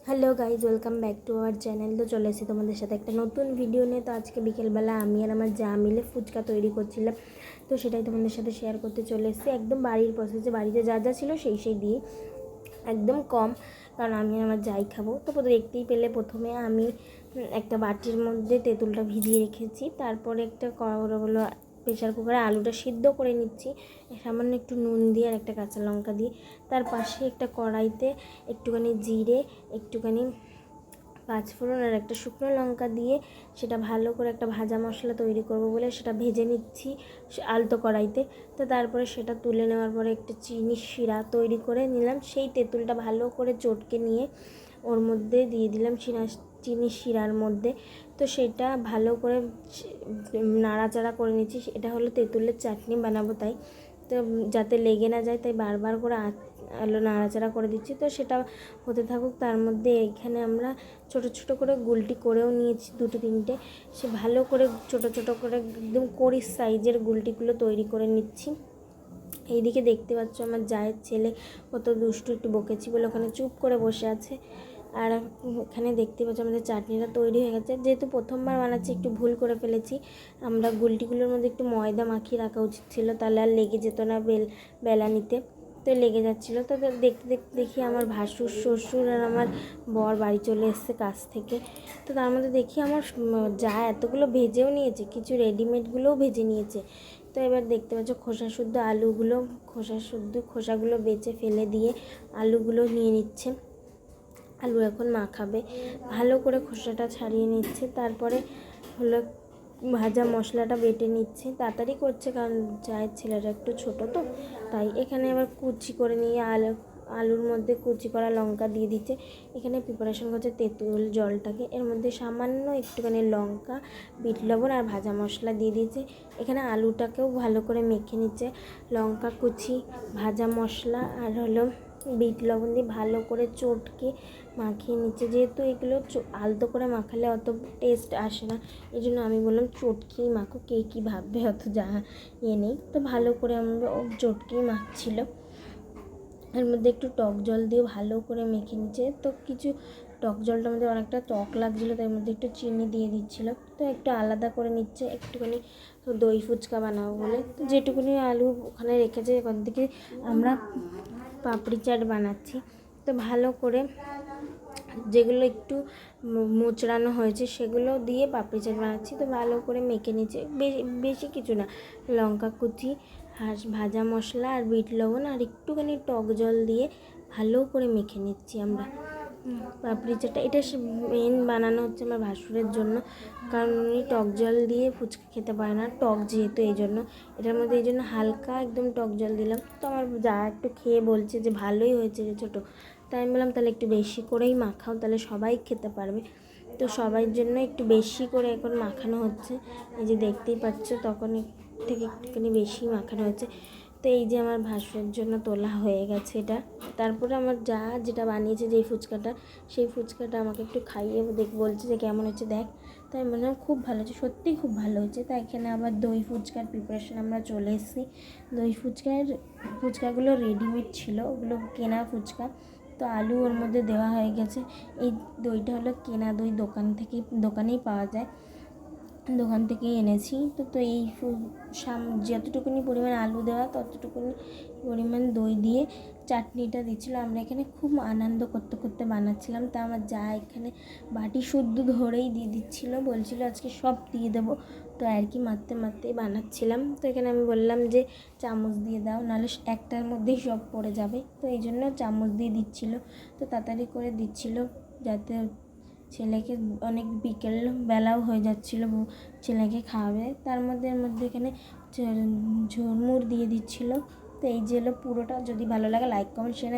Hello guys, welcome back to our channel. তো চলে এসেছি তোমাদের সাথে একটা নতুন ভিডিও নিয়ে। তো আজকে বিকেলবেলা আমি আর আমার যা মিলে ফুচকা তৈরি করছিলাম, তো সেটাই তোমাদের সাথে শেয়ার করতে চলে এসেছি। একদম বাড়ির প্রসেসে, বাড়িতে যা যা ছিল সেই দিয়ে, একদম কম, কারণ আমি আর আমার যাই খাবো। তো দেখতেই পেলে প্রথমে আমি একটা বাটির মধ্যে তেঁতুলটা ভিজিয়ে রেখেছি, তারপরে একটা হলো প্রেশার কুকারে আলুটা সিদ্ধ করে নিচ্ছি সামান্য একটু নুন দিয়ে আর একটা কাঁচা লঙ্কা দিয়ে। তার পাশে একটা কড়াইতে একটুখানি জিরে, একটুখানি পাঁচফোড়ন আর একটা শুকনো লঙ্কা দিয়ে সেটা ভালো করে একটা ভাজা মশলা তৈরি করব বলে সেটা ভেজে নিচ্ছি আলতো কড়াইতে। তো তারপরে সেটা তুলে নেওয়ার পরে একটা চিনির শিরা তৈরি করে নিলাম। সেই তেঁতুলটা ভালো করে চটকে নিয়ে ওর মধ্যে দিয়ে দিলাম চিনির শিরার মধ্যে। তো সেটা ভালো করে নাড়াচাড়া করে নিচ্ছি। এটা হলো তেঁতুলের চাটনি বানাবো, তাই তো যাতে লেগে না যায় তাই বারবার করে আলো নাড়াচাড়া করে দিচ্ছি। তো সেটা হতে থাকুক, তার মধ্যে এইখানে আমরা ছোট ছোট করে গুলটি করেও নিয়েছি, দুটো তিনটে। সে ভালো করে ছোট ছোট করে একদম কড়ির সাইজের গুলটিগুলো তৈরি করে নিচ্ছি। এইদিকে দেখতে পাচ্ছ আমার জায়ের ছেলে কত দুষ্টু, একটু বকেছি বলে ওখানে চুপ করে বসে আছে। আর এখানে দেখতে পাচ্ছ আমাদের চাটনিটা তৈরি হয়ে গেছে। যেহেতু প্রথমবার বানাচ্ছি একটু ভুল করে ফেলেছি, আমরা গুলটিগুলোর মধ্যে একটু ময়দা মাখিয়ে রাখা উচিত ছিল, তাহলে আর লেগে যেত না বেলা নিতে। তো লেগে যাচ্ছিলো। তো দেখতে দেখতে দেখি আমার ভাসুর, শ্বশুর আর আমার বর বাড়ি চলে এসছে কাজ থেকে। তো তার মধ্যে দেখি আমার যা এতগুলো ভেজেও নিয়েছে, কিছু রেডিমেডগুলোও ভেজে নিয়েছে। তো এবার দেখতে পাচ্ছ খোসাগুলো বেছে ফেলে দিয়ে আলুগুলো নিয়ে নিচ্ছে। আলু এখন মাখাবে, ভালো করে খোসাটা ছাড়িয়ে নিচ্ছে। তারপরে হলো ভাজা মশলাটা বেটে নিচ্ছে, তাড়াতাড়ি করছে কারণ চায়ের ছেলেটা একটু ছোট, তো তাই এখানে আবার কুচি করে নিয়ে আলুর মধ্যে কুচি করা লঙ্কা দিয়ে দিচ্ছে। এখানে প্রিপারেশন করছে তেঁতুল জলটাকে, এর মধ্যে সামান্য একটুখানি লঙ্কা, বিট লবণ আর ভাজা মশলা দিয়ে দিয়েছে। এখানে আলুটাকেও ভালো করে মেখে নিচ্ছে, লঙ্কা কুচি, ভাজা মশলা আর হলো বিট লবণ দিয়ে ভালো করে চটকে মাখিয়ে নিচ্ছে। যেহেতু এগুলো আলতো করে মাখালে অত টেস্ট আসে না, এই জন্য আমি বললাম চটকেই মাখো, কে কী ভাববে অত নেই। তো ভালো করে আমরা চটকেই মাখছিল। এর মধ্যে একটু টক জল দিয়ে ভালো করে মেখে নিচ্ছে। তো কিছু টক জলটার মধ্যে অনেকটা টক লাগছিলো, তার মধ্যে একটু চিনি দিয়ে দিচ্ছিলো। তো একটু আলাদা করে নিচ্ছে, একটুখানি দই ফুচকা বানাবো বলে। তো যেটুকুনি আলু ওখানে রেখেছে, ওখান থেকে আমরা পাপড়ি চাট বানাচ্ছি। তো ভালো করে যেগুলো একটু মোচড়ানো হয়েছে সেগুলো দিয়ে পাপড়ি চাট বানাচ্ছি। তো ভালো করে মেখে নিচ্ছে, বেশি কিছু না, লঙ্কা কুচি, ভাজা মশলা আর বিট লবণ আর একটুখানি টক জল দিয়ে ভালো করে মেখে নিচ্ছি আমরা পাপড়ি চাটটা। এটা মেন বানানো হচ্ছে আমার ভাসুরের জন্য, কারণ উনি টক জল দিয়ে ফুচকা খেতে পারে না, টক যেহেতু, এই জন্য এটার মধ্যে এই জন্য হালকা একদম টক জল দিলাম। তো আমার যা একটু খেয়ে বলছে যে ভালোই হয়েছে রে ছোটো। তাই আমি বললাম তাহলে একটু বেশি করেই মাখাও, তাহলে সবাই খেতে পারবে। তো সবার জন্য একটু বেশি করে এখন মাখানো হচ্ছে, এই যে দেখতেই পাচ্ছ, তখন থেকে একটুখানি বেশি মাখানো হচ্ছে। তো এই যে আমার ভাসুরের জন্য তোলা হয়ে গেছে এটা। তারপরে আমার যেটা বানিয়েছে যেই ফুচকাটা, সেই ফুচকাটা আমাকে একটু খাইয়ে বলছে যে কেমন হচ্ছে দেখ। তাই মনে হয় খুব ভালো হয়েছে, সত্যিই খুব ভালো হয়েছে। তাই এখানে আবার দই ফুচকার প্রিপারেশন আমরা চলে এসেছি। দই ফুচকাগুলো রেডিমেড ছিল, ওগুলো কেনা ফুচকা। তো আলু ওর মধ্যে দেওয়া হয়ে গেছে। এই দইটা হলো কেনা দই, দোকানেই পাওয়া যায়, দোকান থেকেই এনেছি। তো এই যতটুকুনি পরিমাণ আলু দেওয়া ততটুকুনি পরিমাণ দই দিয়ে চাটনিটা দিচ্ছিলো। আমরা এখানে খুব আনন্দ করতে করতে বানাচ্ছিলাম। তা আমার যা এখানে বাটি শুদ্ধ ধরেই দিয়ে দিচ্ছিলো, বলছিল আজকে সব দিয়ে দেবো। তো আর কি মারতেই বানাচ্ছিলাম। তো এখানে আমি বললাম যে চামচ দিয়ে দাও, নাহলে একটার মধ্যেই সব পড়ে যাবে। তো এই জন্য চামচ দিয়ে দিচ্ছিলো। তো তাড়াতাড়ি করে দিচ্ছিলো যাতে ছেলেকে, অনেক বিকেল বেলাও হয়ে যাচ্ছিলো, ছেলেকে খাওয়াবে। এর মধ্যে এখানে ঝুরমুর দিয়ে দিচ্ছিলো। তো এই যে হলো পুরোটা। যদি ভালো লাগে লাইক কমেন্ট শেয়ার